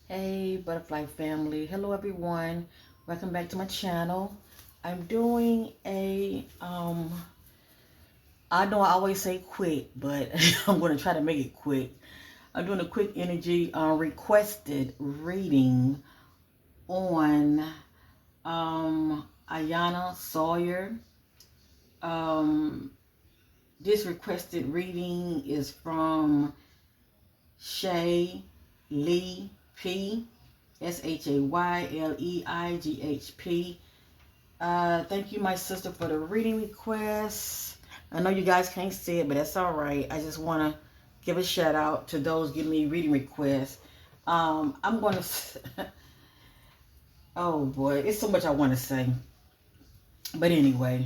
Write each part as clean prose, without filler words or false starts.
Hey, butterfly family. Hello, everyone. Welcome back to my channel. I'm doing I know I always say quick, but I'm going to try to make it quick. I'm doing a quick energy requested reading on Iyana Sawyer. Um, this requested reading is from Shay Lee P. SHAYLEIGHP. Thank you, my sister, for the reading request. I know you guys can't see it, but that's all right. I just want to give a shout out to those giving me reading requests. I'm going to, oh boy, it's so much I want to say. But anyway,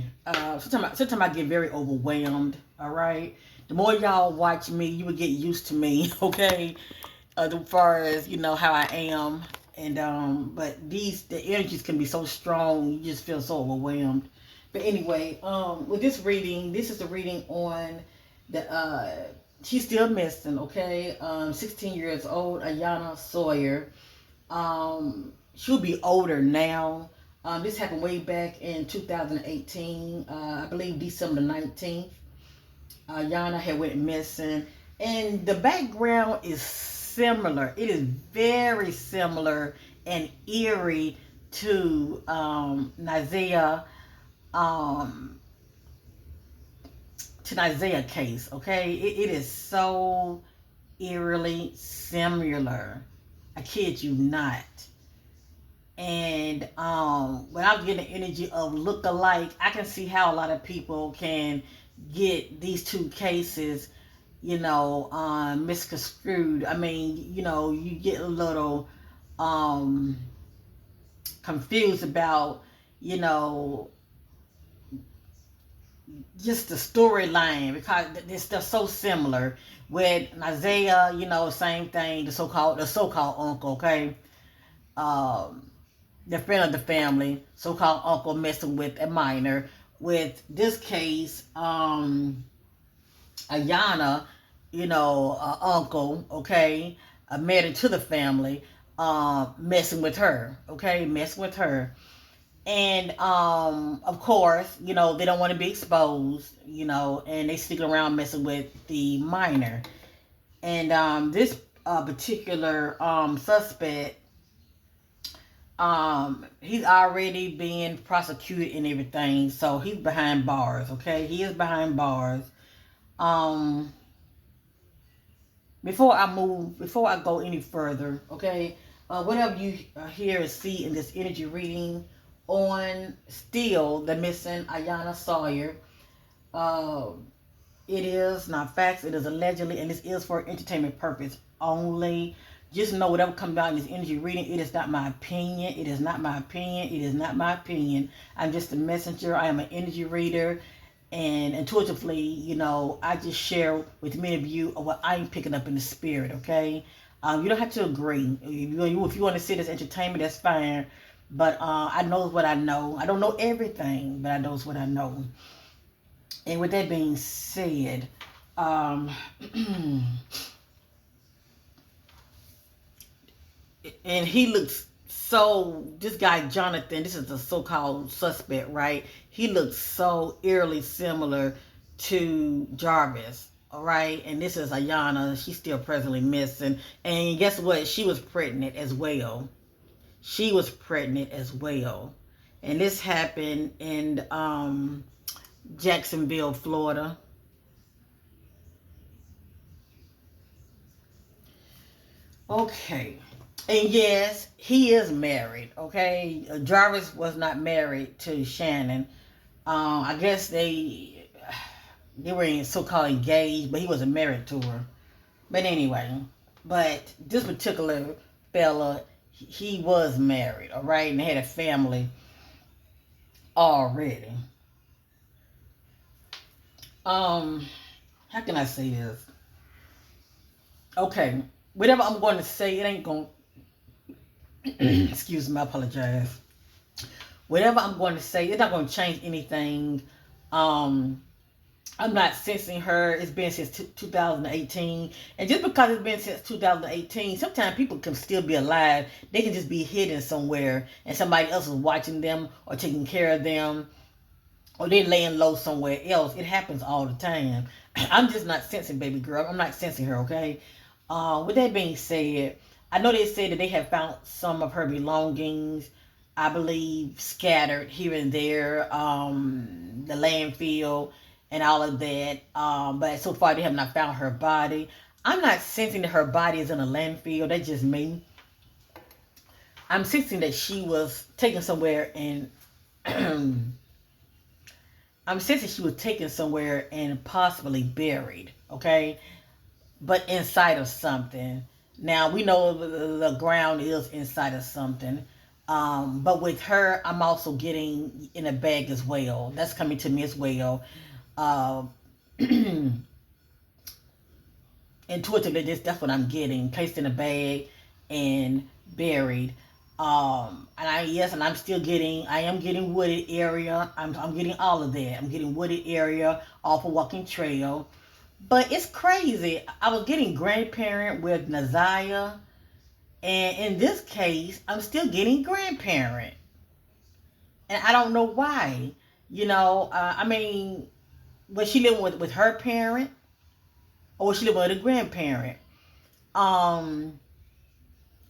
sometimes I get very overwhelmed, all right? The more y'all watch me, you will get used to me, okay? As far as how I am, and but the energies can be so strong, you just feel so overwhelmed. But anyway, with this reading, this is the reading on the she's still missing, okay? 16 years old, Iyana Sawyer. She'll be older now. This happened way back in 2018, I believe December 19th. Yana had went missing, and the background is similar. It is very similar and eerie to Nizia um, case. Okay, it is so eerily similar. I kid you not. And when I'm getting the energy of look alike, I can see how a lot of people can get these two cases, misconstrued. I mean, you get a little um, confused about, you know, just the storyline because they're so similar. With Isaiah, same thing. The so-called uncle, okay. Um, the friend of the family, so-called uncle messing with a minor. With this case, Ayana, uncle, okay, married to the family, messing with her, okay, messing with her. And of course, they don't want to be exposed, and they sticking around messing with the minor. And this particular suspect, he's already being prosecuted and everything, so he's behind bars. Okay, he is behind bars. Um, before I go any further, okay, whatever you hear or see in this energy reading on still the missing Iyana Sawyer, uh, it is not facts. It is allegedly, and this is for entertainment purpose only. Just know whatever comes out in this energy reading, it is not my opinion. It is not my opinion. It is not my opinion. I'm just a messenger. I am an energy reader. And intuitively, I just share with many of you what I'm picking up in the spirit, okay? You don't have to agree. If you want to see this entertainment, that's fine. But I know what I know. I don't know everything, but I know what I know. And with that being said, um, and he looks so, this guy Jonathan, this is the so-called suspect, right? He looks so eerily similar to Jarvis, all right? And this is Ayana. She's still presently missing. And guess what? She was pregnant as well. She was pregnant as well. And this happened in Jacksonville, Florida. Okay. And yes, he is married. Okay, Jarvis was not married to Shannon. I guess they were so-called engaged, but he wasn't married to her. But anyway, but this particular fella, he was married. All right, and had a family already. Um, how can I say this? Okay, whatever I'm going to say, it ain't going. Excuse me, I apologize. Whatever I'm going to say, it's not going to change anything um, I'm not sensing her. It's been since 2018. And just because it's been since 2018, sometimes people can still be alive. They can just be hidden somewhere and somebody else is watching them or taking care of them or they're laying low somewhere else. It happens all the time. I'm just not sensing baby girl. I'm not sensing her, okay? With that being said, I know they said that they have found some of her belongings, I believe, scattered here and there, the landfill and all of that. But so far they have not found her body. I'm not sensing that her body is in a landfill. That's just me. I'm sensing that she was taken somewhere and I'm sensing she was taken somewhere and possibly buried. Okay, but inside of something. Now we know the ground is inside of something. But with her, I'm also getting in a bag as well. That's coming to me as well. Uh, Intuitively, that's what I'm getting. Placed in a bag and buried. And I'm still getting. I am getting wooded area. I'm getting all of that. I'm getting wooded area off a walking trail. But it's crazy. I was getting grandparent with Naziah, and in this case, I'm still getting grandparent, and I don't know why. I mean, was she living with her parent, or was she living with a grandparent? Um,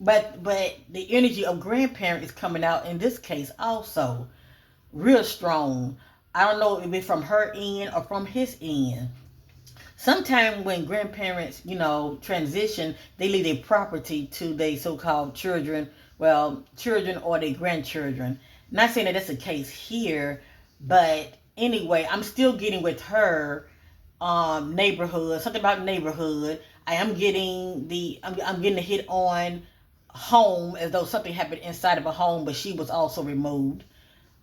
but the energy of grandparent is coming out in this case also, real strong. I don't know if it's from her end or from his end. Sometimes when grandparents, transition, they leave their property to their so-called children, well, children or their grandchildren. Not saying that that's the case here, but anyway, I'm still getting with her neighborhood, something about neighborhood. I'm getting a hit on home as though something happened inside of a home, but she was also removed.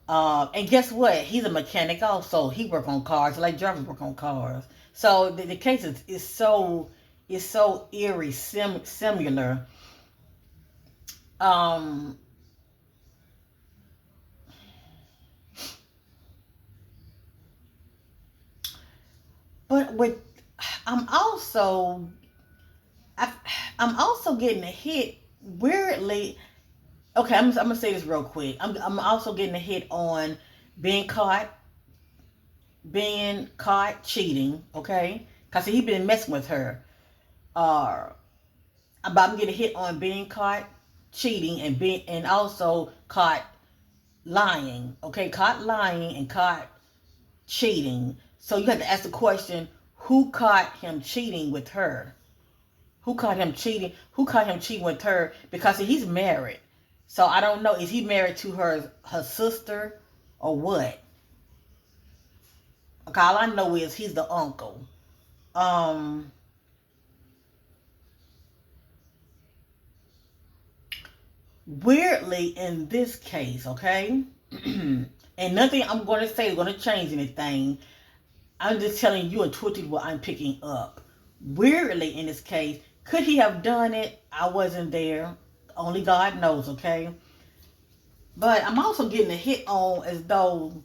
And guess what? He's a mechanic also. He work on cars, like drivers work on cars. So the case is so eerie, similar. Um, but with I'm also I, I'm also getting a hit weirdly. Okay, I'm gonna say this real quick. I'm also getting a hit on being caught cheating, okay? Because he been messing with her. Uh, but I'm getting hit on being caught cheating and also caught lying, okay? Caught lying and caught cheating. So you have to ask the question: who caught him cheating with her? Who caught him cheating? Who caught him cheating with her? Because he's married. So I don't know. Is he married to her sister or what? Okay, all I know is he's the uncle. Um, Weirdly, in this case, okay, and nothing I'm going to say is going to change anything. I'm just telling you intuitively what I'm picking up. Weirdly, in this case, could he have done it? I wasn't there. Only God knows, okay? But I'm also getting a hit on as though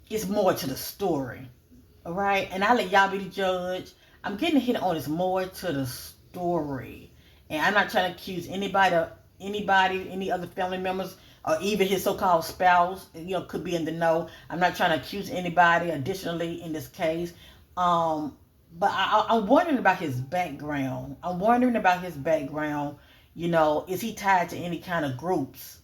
it's more to the story. All right? And I'll let y'all be the judge. I'm getting a hit on it's more to the story. And I'm not trying to accuse anybody, any other family members, or even his so-called spouse, could be in the know. I'm not trying to accuse anybody additionally in this case. But I'm wondering about his background. Is he tied to any kind of groups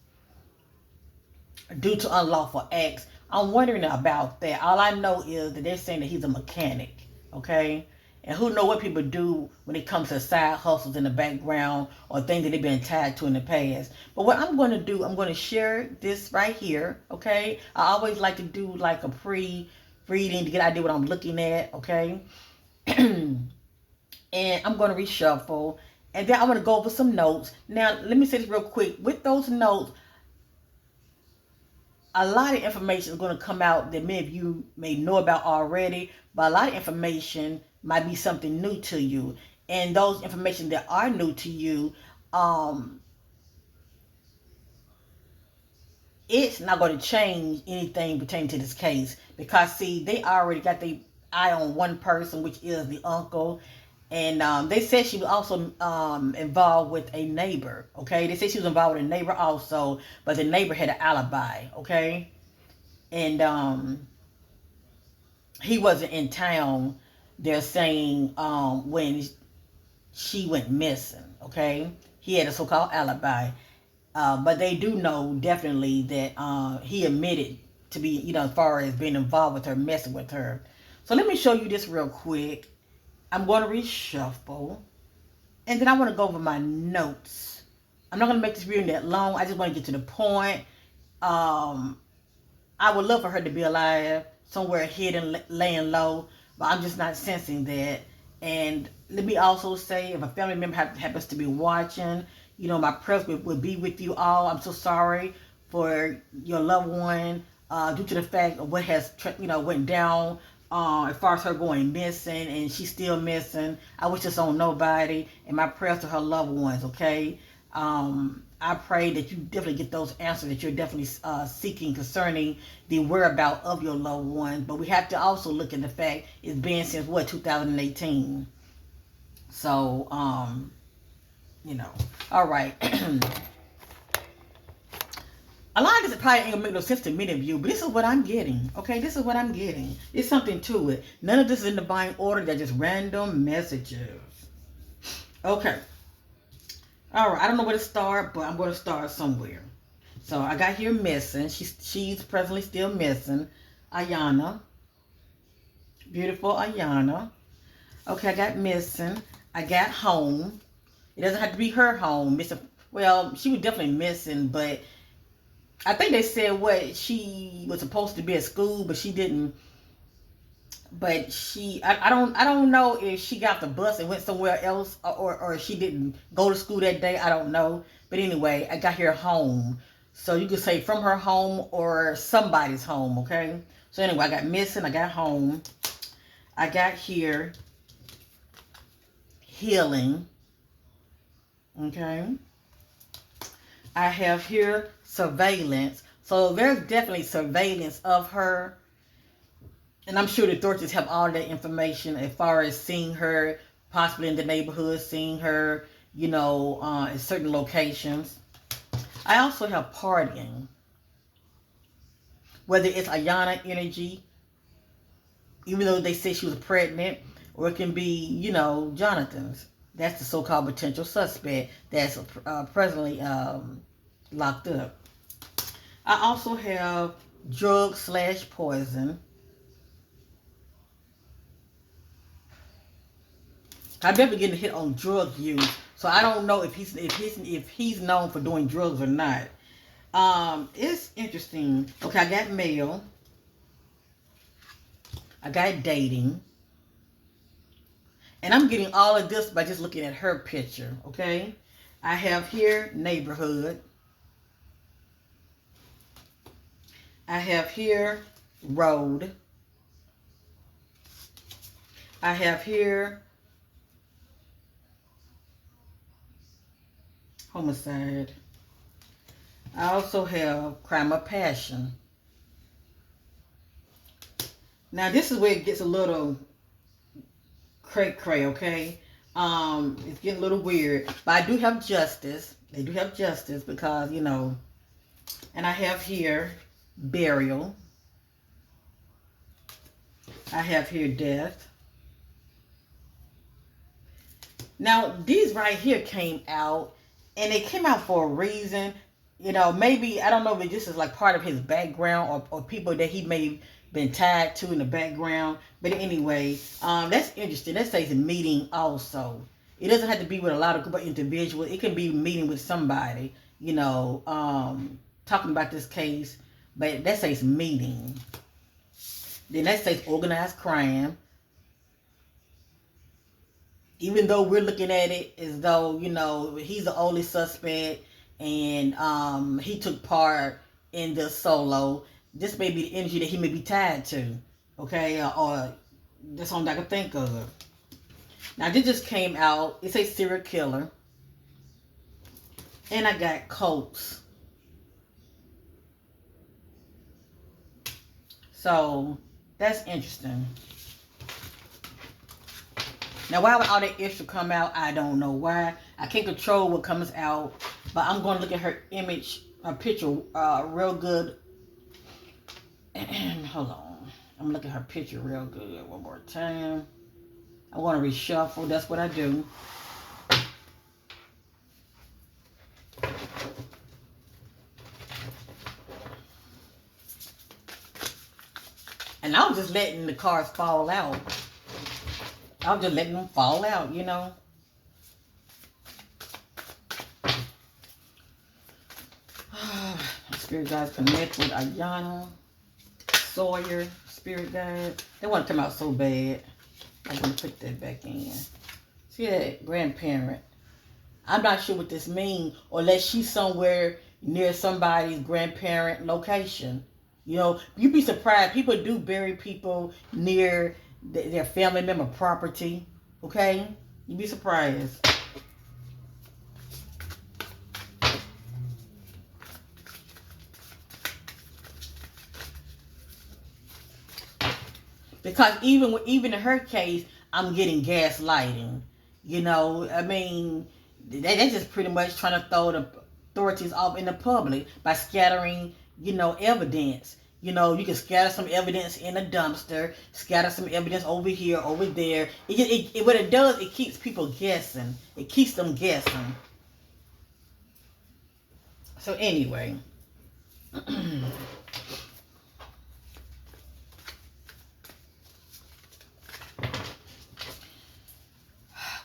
due to unlawful acts? I'm wondering about that. All I know is that they're saying that he's a mechanic, okay? And who know what people do when it comes to side hustles in the background or things that they've been tied to in the past. But what I'm going to do, I'm going to share this right here, okay? I always like to do like a pre-reading to get an idea what I'm looking at, okay? And I'm going to reshuffle. And then I'm going to go over some notes. Now, let me say this real quick. With those notes, a lot of information is going to come out that many of you may know about already, but a lot of information might be something new to you. And those information that are new to you, it's not going to change anything pertaining to this case, because see, they already got their eye on one person, which is the uncle. And they said she was also involved with a neighbor. Okay, they said she was involved with a neighbor also, but the neighbor had an alibi. Okay, and he wasn't in town. They're saying when she went missing. Okay, he had a so-called alibi. But they do know definitely that he admitted to be, as far as being involved with her, messing with her. So let me show you this real quick. I'm going to reshuffle. And then I want to go over my notes. I'm not going to make this reading that long. I just want to get to the point. I would love for her to be alive, somewhere hidden, laying low. But I'm just not sensing that. And let me also say, if a family member happens to be watching, my prayers would be with you all. I'm so sorry for your loved one due to the fact of what has, went down as far as her going missing, and she's still missing. I wish this on nobody, and my prayers to her loved ones, okay? I pray that you definitely get those answers that you're definitely seeking concerning the whereabouts of your loved ones. But we have to also look at the fact it's been since, 2018. So, all right. A lot of this probably ain't gonna make no sense to many of you, but this is what I'm getting. Okay, this is what I'm getting. There's something to it. None of this is in divine order. They're just random messages. Okay. All right. I don't know where to start, but I'm going to start somewhere. So I got here missing. She's presently still missing. Iyana. Beautiful Iyana. Okay, I got missing. I got home. It doesn't have to be her home. Missing. Well, she was definitely missing, but I think they said she was supposed to be at school, but she didn't. But I don't know if she got the bus and went somewhere else, or she didn't go to school that day. I don't know. But anyway, I got here home. So you could say from her home or somebody's home, okay? So anyway, I got missing, I got home. I got here healing. Okay. I have here surveillance. So there's definitely surveillance of her. And I'm sure the authorities have all that information as far as seeing her, possibly in the neighborhood, seeing her, in certain locations. I also have partying. Whether it's Iyana energy, even though they say she was pregnant, or it can be, Jonathan's. That's the so-called potential suspect that's presently locked up. I also have drug/poison. I've never getting hit on drug use, so I don't know if he's known for doing drugs or not. It's interesting. Okay, I got mail. I got dating. And I'm getting all of this by just looking at her picture, okay? I have here neighborhood. I have here road. I have here homicide. I also have crime of passion. Now this is where it gets a little cray, okay? It's getting a little weird. But I do have justice. They do have justice because, and I have here burial. I have here death. Now, these right here came out, and they came out for a reason. Maybe, I don't know if this is like part of his background or people that he may have been tied to in the background. But anyway, that's interesting. That says a meeting also. It doesn't have to be with a lot of group of individuals. It can be meeting with somebody, talking about this case. But that says meeting. Then that says organized crime. Even though we're looking at it as though, he's the only suspect and he took part in the solo. This may be the energy that he may be tied to, okay? Or that's something I can think of. Now, this just came out. It's a serial killer. And I got Colts. So that's interesting. Now, why would all that extra come out? I don't know why. I can't control what comes out, but I'm going to look at her image, her picture, real good. Hold on. I'm going to look at her picture real good one more time. I'm going to reshuffle. That's what I do. And I was just letting the cards fall out. I was just letting them fall out, you know. Spirit guides connect with Iyana Sawyer. Spirit guide. They want to come out so bad. I'm going to put that back in. See that? Grandparent. I'm not sure what this means, unless she's somewhere near somebody's grandparent location. You know, you'd be surprised. People do bury people near their family member property. Okay? You'd be surprised. Because even in her case, I'm getting gaslighting. You know, I mean, they're just pretty much trying to throw the authorities off in the public by scattering, you know, evidence. You know, you can scatter some evidence in a dumpster, scatter some evidence over here, over there. What it does, it keeps people guessing. It keeps them guessing. So anyway.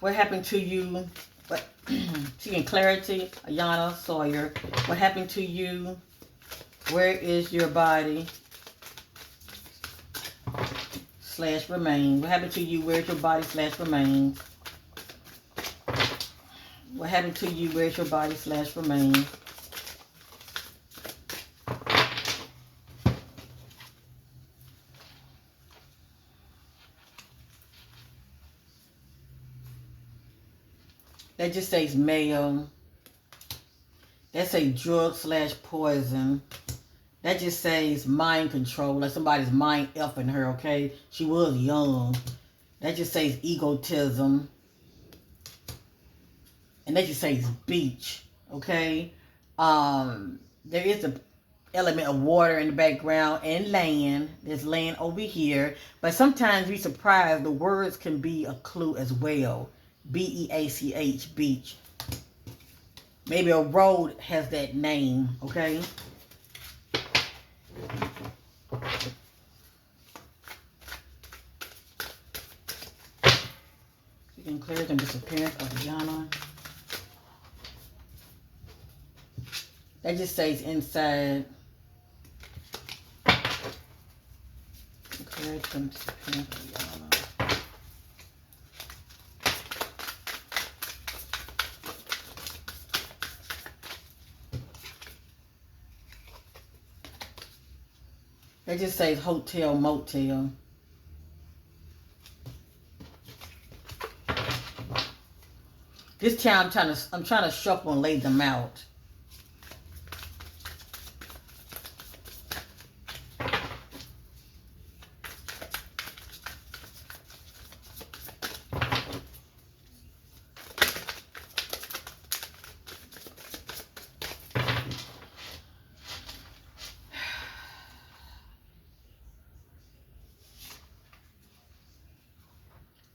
What happened to you? What seeking clarity, Iyana Sawyer. What happened to you? Where is your body? / remain. What happened to you? Where's your body / remain? What happened to you? Where's your body / remain? That just says male. That says drug / poison. That just says mind control. Like somebody's mind effing her, okay? She was young. That just says egotism. And that just says beach, okay? There is an element of water in the background and land. There's land over here. But sometimes you're surprised the words can be a clue as well. B-E-A-C-H, beach. Maybe a road has that name, okay? You can clear the disappearance of Iyana. That just says inside. Clear the disappearance of Iyana. That just says hotel, motel. This time I'm trying to shuffle and lay them out.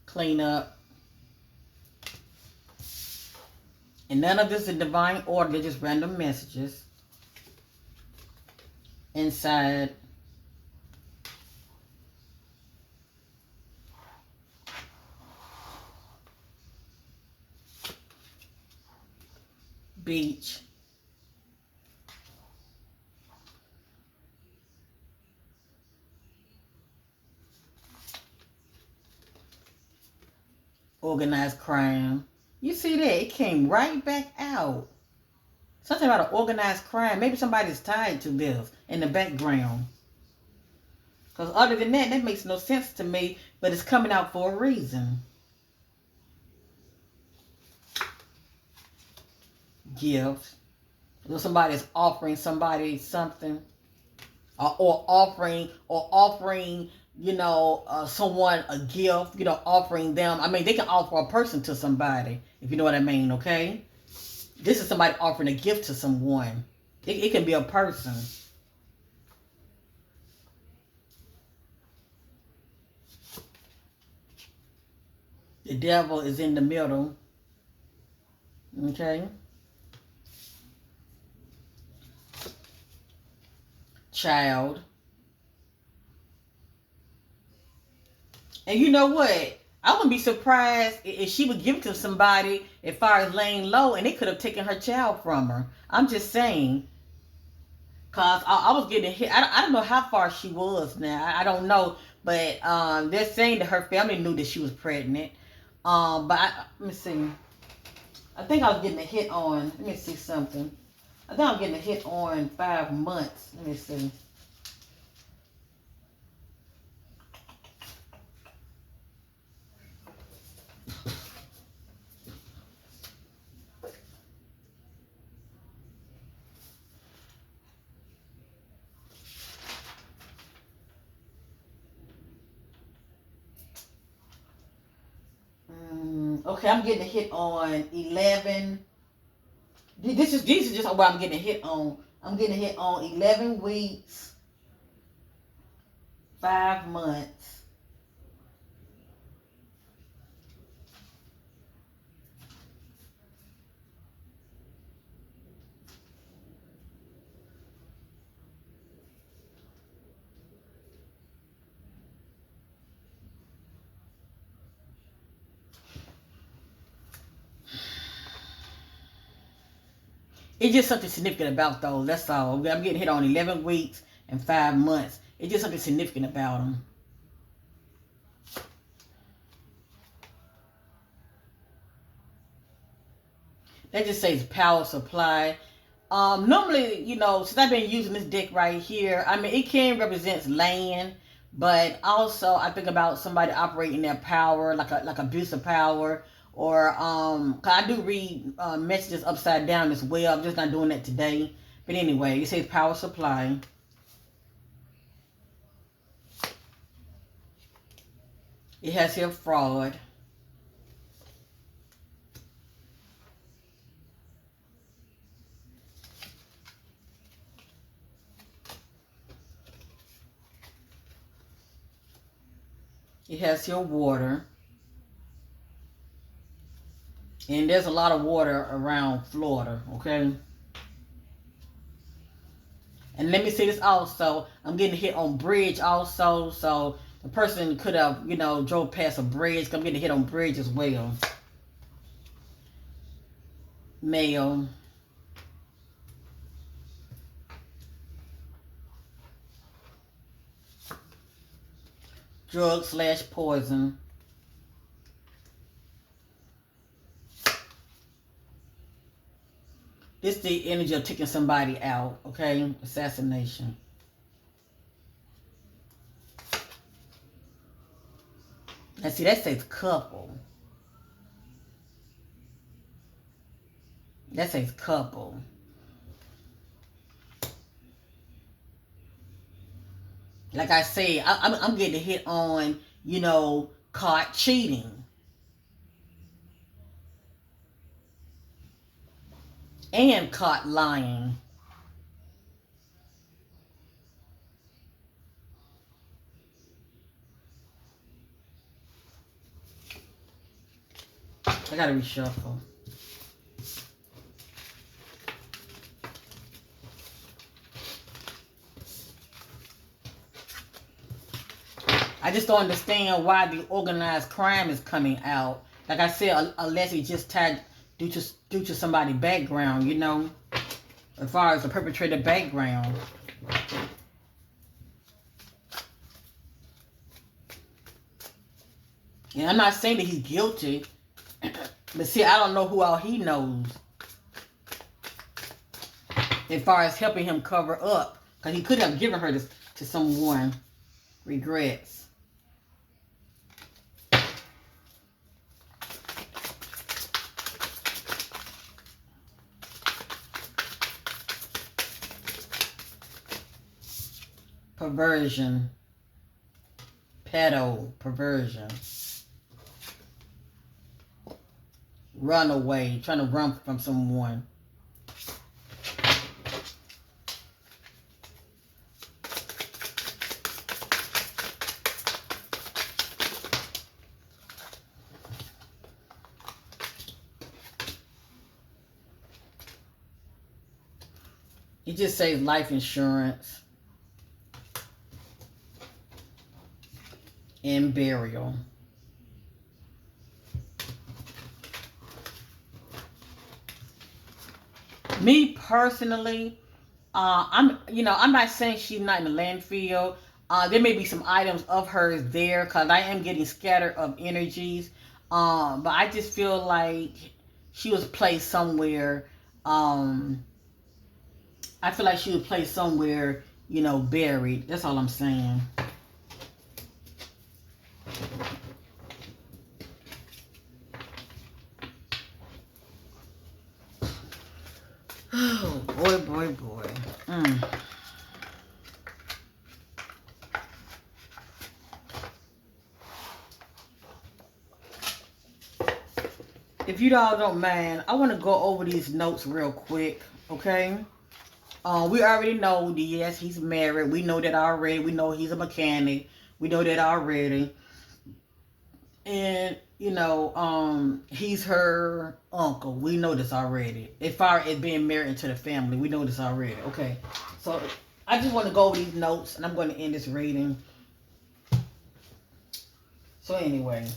Clean up. And none of this in divine order. They're just random messages. Inside. Beach. Organized crime. You see that? It came right back out. Something about an organized crime. Maybe somebody's tied to this in the background. Because other than that, that makes no sense to me. But it's coming out for a reason. Gifts. Somebody's offering somebody something. or offering, someone a gift, offering them. I mean, they can offer a person to somebody, if you know what I mean, okay? This is somebody offering a gift to someone. It can be a person. The devil is in the middle, okay? Child. And you know what? I wouldn't be surprised if she would give it to somebody as far as laying low and they could have taken her child from her. I'm just saying. Because I was getting hit. I don't know how far she was now. I don't know. But they're saying that her family knew that she was pregnant. Let me see. I think I was getting a hit on. Let me see something. I think I'm getting a hit on 5 months. Let me see. Okay, I'm getting a hit on 11. This is just what I'm getting a hit on. I'm getting a hit on 11 weeks, 5 months. It's just something significant about those. That's all. I'm getting hit on 11 weeks and 5 months. It's just something significant about them. That just says power supply. Normally, since I've been using this deck right here, I mean, it can represent land, but also I think about somebody operating their power, like abuse of power, or 'cause I do read messages upside down as well. I'm just not doing that today. But anyway, it says power supply. It has here fraud. It has here water. And there's a lot of water around Florida, okay? And let me say this also. I'm getting hit on bridge also. So the person could have, drove past a bridge. I'm getting hit on bridge as well. Male. Drug/poison. This is the energy of taking somebody out, okay? Assassination. And see, that says couple. That says couple. Like I said, I'm getting hit on, caught cheating. And caught lying. I gotta reshuffle. I just don't understand why the organized crime is coming out. Like I said, unless it's just tied due to somebody's background, as far as the perpetrator background. And I'm not saying that he's guilty, but see, I don't know who all he knows as far as helping him cover up, because he could have given her this to someone. Regrets. perversion, pedo, perversion, runaway, trying to run from someone. It just says life insurance and burial. Me personally, I'm not saying she's not in the landfill. There may be some items of hers there because I am getting scatter of energies. But I just feel like she was placed somewhere. I feel like she was placed somewhere, buried. That's all I'm saying. Oh, boy, boy, boy. If you all don't mind, I want to go over these notes real quick, okay? We already know that, yes, he's married. We know that already. We know he's a mechanic. We know that already. And, he's her uncle. We know this already. As far as being married into the family, we know this already. Okay. So, I just want to go over these notes, and I'm going to end this reading. So, anyway.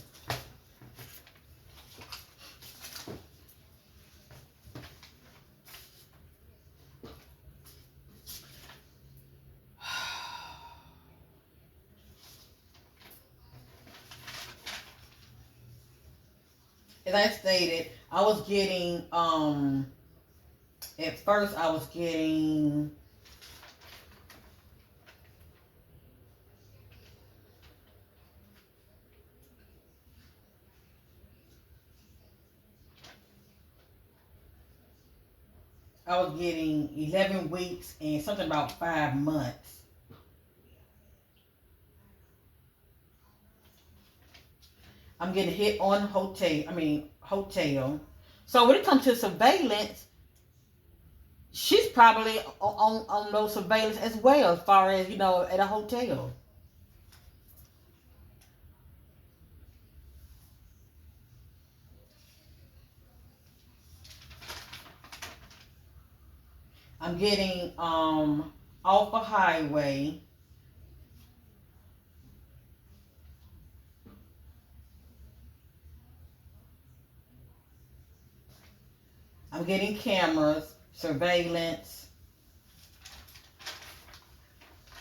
As I stated, I was getting, at first I was getting, I was getting 11 weeks and something about 5 months. I'm getting hit on hotel. So when it comes to surveillance, she's probably on those surveillance as well, as far as, at a hotel. I'm getting off a highway. I'm getting cameras, surveillance.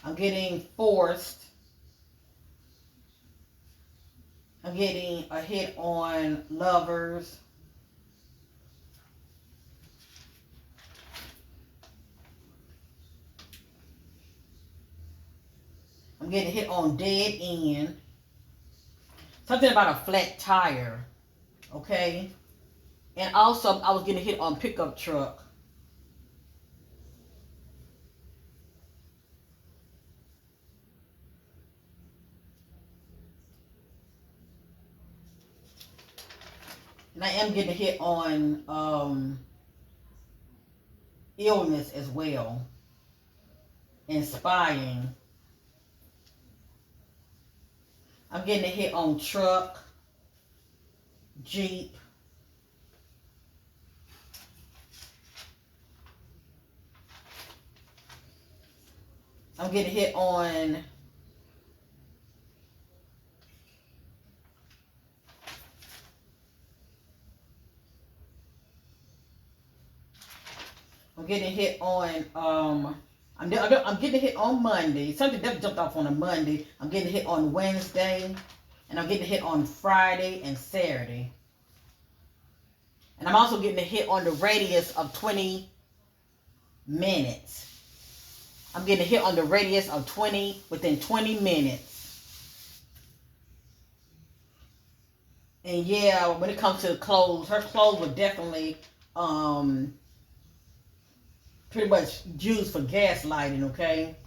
I'm getting forced. I'm getting a hit on lovers. I'm getting hit on dead end. Something about a flat tire. Okay? And also, I was getting hit on pickup truck. And I am getting hit on illness as well. And spying. I'm getting a hit on truck, Jeep. I'm getting hit on I'm getting hit on I'm getting hit on Monday. Something that jumped off on a Monday. I'm getting hit on Wednesday, and I'm getting hit on Friday and Saturday. And I'm also getting a hit on the radius of 20 minutes. I'm getting a hit on the radius of within 20 minutes. And yeah, when it comes to clothes, her clothes were definitely pretty much used for gaslighting, okay?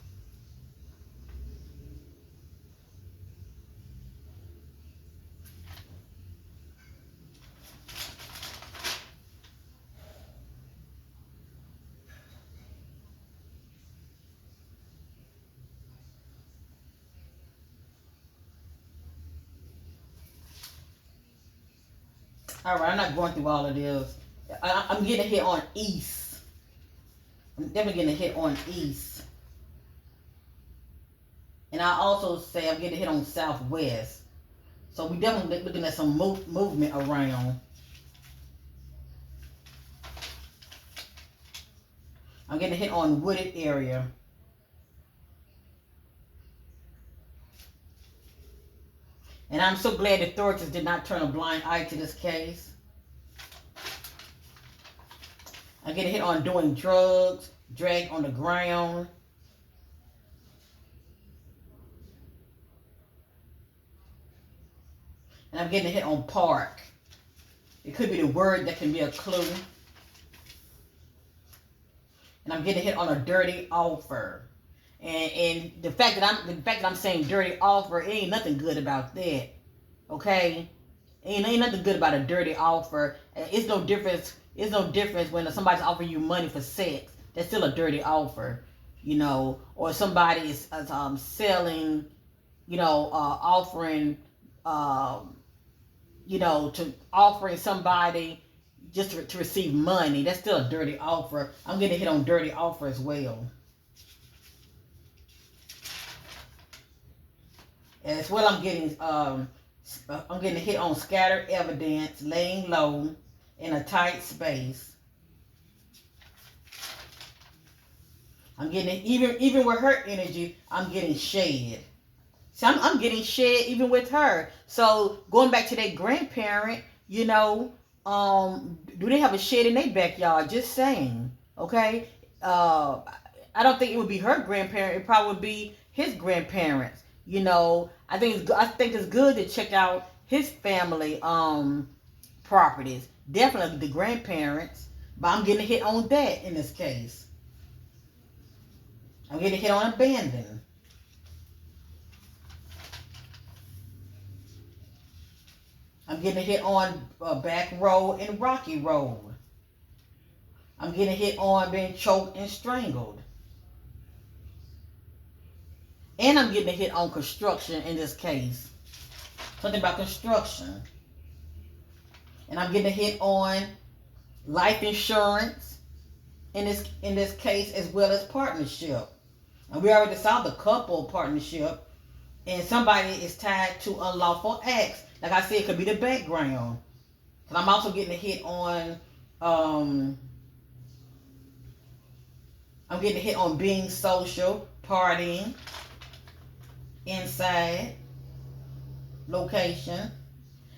All right, I'm not going through all of this. I'm getting a hit on east. I'm definitely getting a hit on east. And I also say I'm getting a hit on southwest. So we definitely looking at some movement around. I'm getting a hit on wooded area. And I'm so glad the authorities did not turn a blind eye to this case. I'm getting a hit on doing drugs, dragged on the ground. And I'm getting a hit on park. It could be the word that can be a clue. And I'm getting hit on a dirty offer. And the fact that I'm saying dirty offer, it ain't nothing good about that. Okay? Ain't nothing good about a dirty offer. It's no difference. It's no difference when somebody's offering you money for sex. That's still a dirty offer, you know. Or somebody is selling, you know, offering, you know, to offering somebody just to receive money. That's still a dirty offer. I'm getting hit on dirty offer as well. As well, I'm getting a hit on scattered evidence, laying low in a tight space. I'm getting even with her energy, I'm getting shed. So I'm getting shed even with her. So going back to that grandparent, you know, do they have a shed in their backyard? Just saying, okay. I don't think it would be her grandparent. It probably would be his grandparents. You know, I think it's good to check out his family properties. Definitely the grandparents, but I'm getting a hit on that in this case. I'm getting a hit on abandoned. I'm getting a hit on back road and rocky road. I'm getting a hit on being choked and strangled. And I'm getting a hit on construction in this case. Something about construction. And I'm getting a hit on life insurance in this case, as well as partnership. And we already saw the couple partnership. And somebody is tied to unlawful acts. Like I said, it could be the background. Because I'm also getting a hit on, I'm getting a hit on being social, partying, inside, location.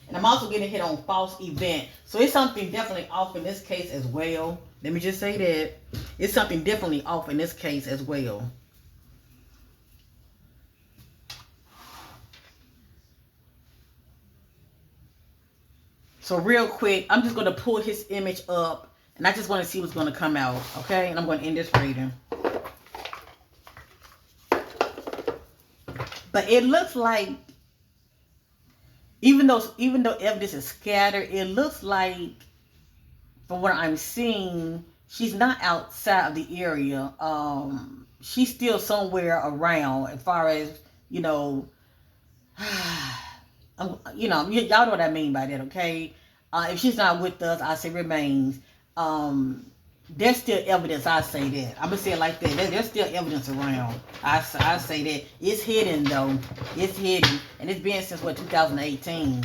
And I'm also getting a hit on false event. So it's something definitely off in this case as well. Let me just say that. It's something definitely off in this case as well. So real quick, I'm just going to pull his image up. And I just want to see what's going to come out. Okay? And I'm going to end this reading. But it looks like, even though evidence is scattered, it looks like, from what I'm seeing, she's not outside of the area. She's still somewhere around, as far as, you know, you know, y'all know what I mean by that, okay? If she's not with us, I say remains. There's still evidence. I say that. I'm gonna say it like that. There's still evidence around. I say that it's hidden though. It's hidden, and it's been since what 2018.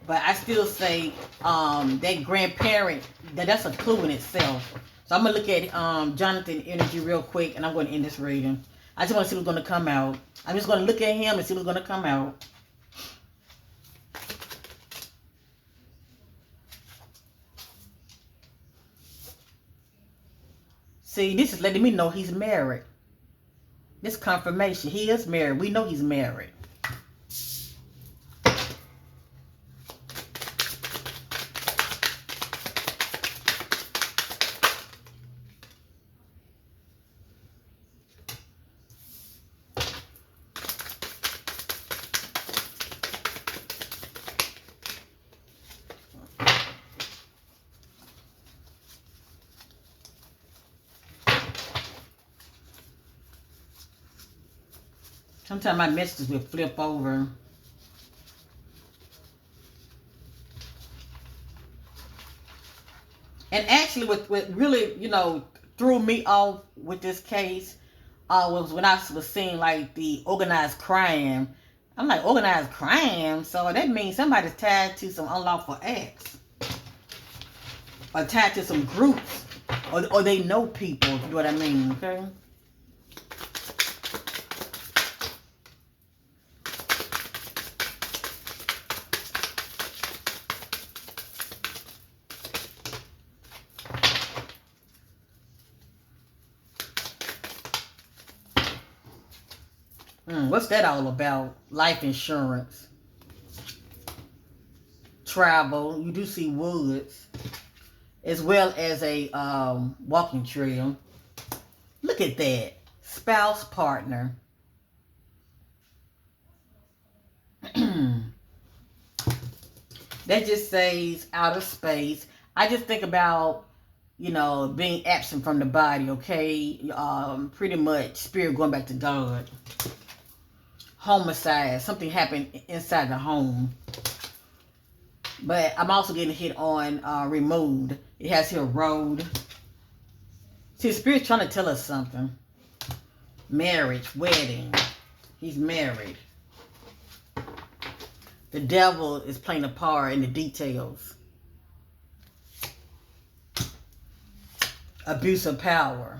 But I still say that grandparent that's a clue in itself. So I'm gonna look at Jonathan energy real quick, and I'm gonna end this reading. I just want to see what's gonna come out. I'm just gonna look at him and see what's gonna come out. See, this is letting me know he's married. This confirmation. He is married. We know he's married. Sometimes my messages will flip over. And actually, what really, threw me off with this case was when I was seeing like the organized crime. I'm like, organized crime? So that means somebody's tied to some unlawful acts or tied to some groups or they know people, if you know what I mean, okay? What's that all about? Life insurance, travel. You do see woods, as well as a walking trail. Look at that. Spouse, partner. That just says outer space. I just think about, being absent from the body, okay? Pretty much spirit going back to God. Homicide. Something happened inside the home. But I'm also getting hit on removed. It has here road. See, Spirit's trying to tell us something. Marriage, wedding. He's married. The devil is playing a part in the details. Abuse of power.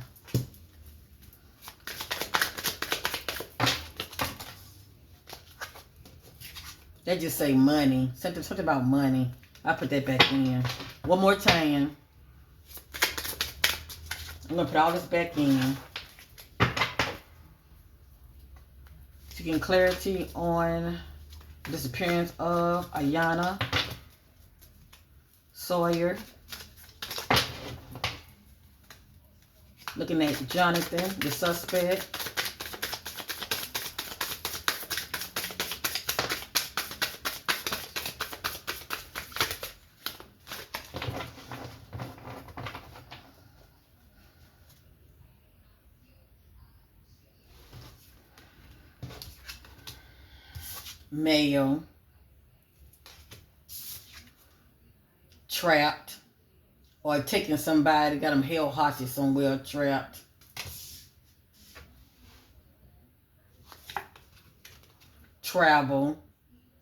They just say money. Something about money. I put that back in. One more time. I'm going to put all this back in. To get clarity on the disappearance of Iyana Sawyer. Looking at Jonathan, the suspect. Male. Trapped. Or taking somebody, got them held hostage somewhere, trapped. Travel.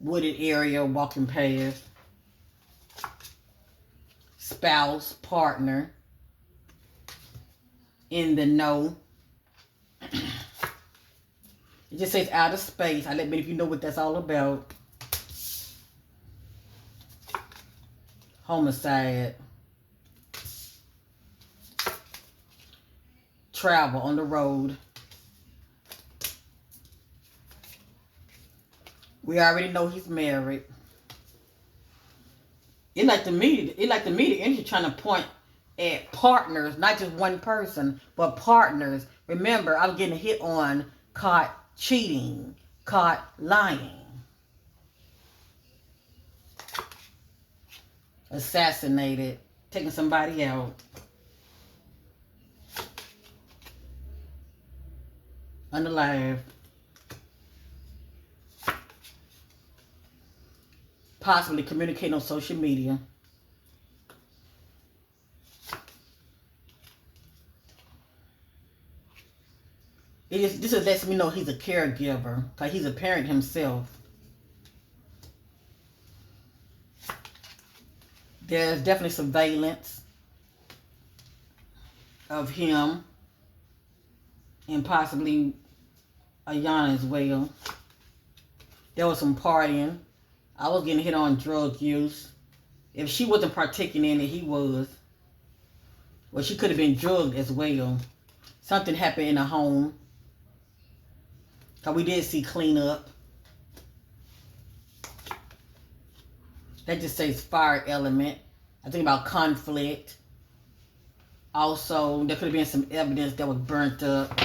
Wooded area, walking past. Spouse, partner. In the know. It just says outer space. I let me know if you know what that's all about. Homicide. Travel on the road. We already know he's married. It like to me the energy trying to point at partners, not just one person, but partners. Remember, I'm getting hit on caught cheating, caught lying, assassinated, taking somebody out, unalive, possibly communicating on social media. This just lets me know he's a caregiver, because he's a parent himself. There's definitely surveillance of him and possibly Iyana as well. There was some partying. I was getting hit on drug use. If she wasn't partaking in it, he was. Well, she could have been drugged as well. Something happened in the home. Because we did see cleanup. That just says fire element. I think about conflict. Also, there could have been some evidence that was burnt up.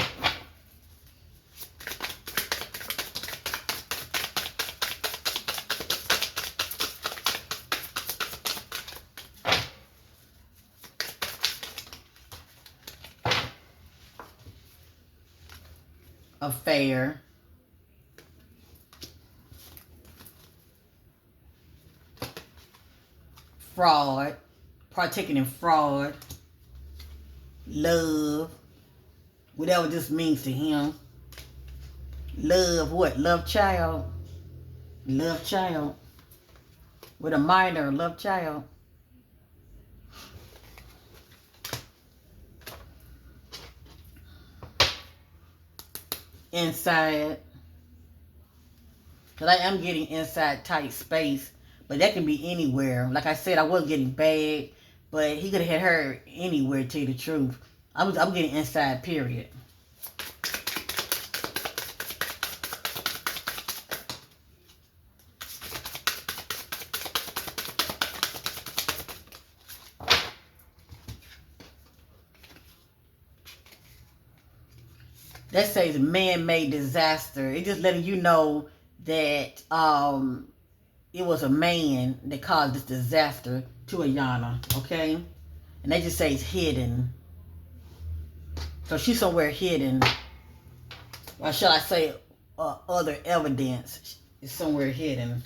Affair. Fraud. partaking in fraud, love, whatever this means to him. Love what? Love child. Love child. With a minor, love child. Inside. Because I am getting inside tight space. But that can be anywhere. Like I said, I was getting bad. But he could have had her anywhere, to tell you the truth. I'm getting inside, period. That says man-made disaster. It's just letting you know that it was a man that caused this disaster to Iyana, okay? And they just say it's hidden. So she's somewhere hidden. Or shall I say other evidence is somewhere hidden.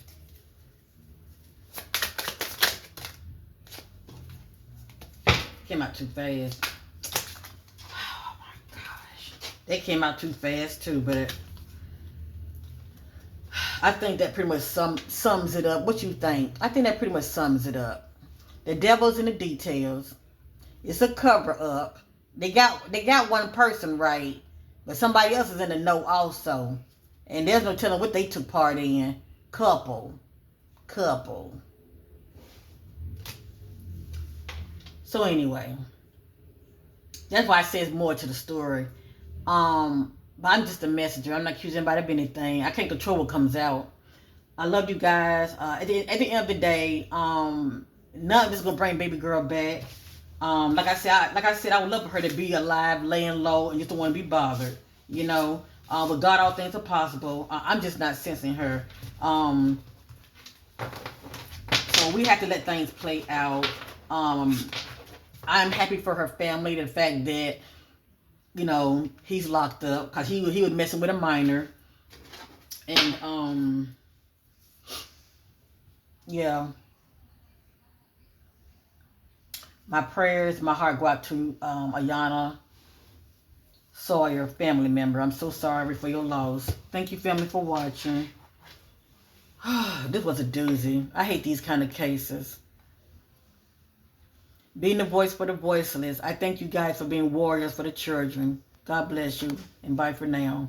Came out too fast. Oh my gosh. They came out too fast too, but I think that pretty much sums it up. What you think? I think that pretty much sums it up. The devil's in the details. It's a cover up. They got one person right, but somebody else is in the know also. And there's no telling what they took part in. Couple. So anyway, that's why I say it's more to the story. But I'm just a messenger. I'm not accusing anybody of anything. I can't control what comes out. I love you guys. At the end of the day, none of this is gonna bring baby girl back. Like I said, I would love for her to be alive, laying low, and just don't want to be bothered. You know, with God, all things are possible. I'm just not sensing her. So we have to let things play out. I'm happy for her family. The fact that, you know, he's locked up because he was messing with a minor, and yeah. My prayers, my heart go out to Iyana Sawyer, family member. I'm so sorry for your loss. Thank you, family, for watching. This was a doozy. I hate these kind of cases. Being the voice for the voiceless. I thank you guys for being warriors for the children. God bless you, and bye for now.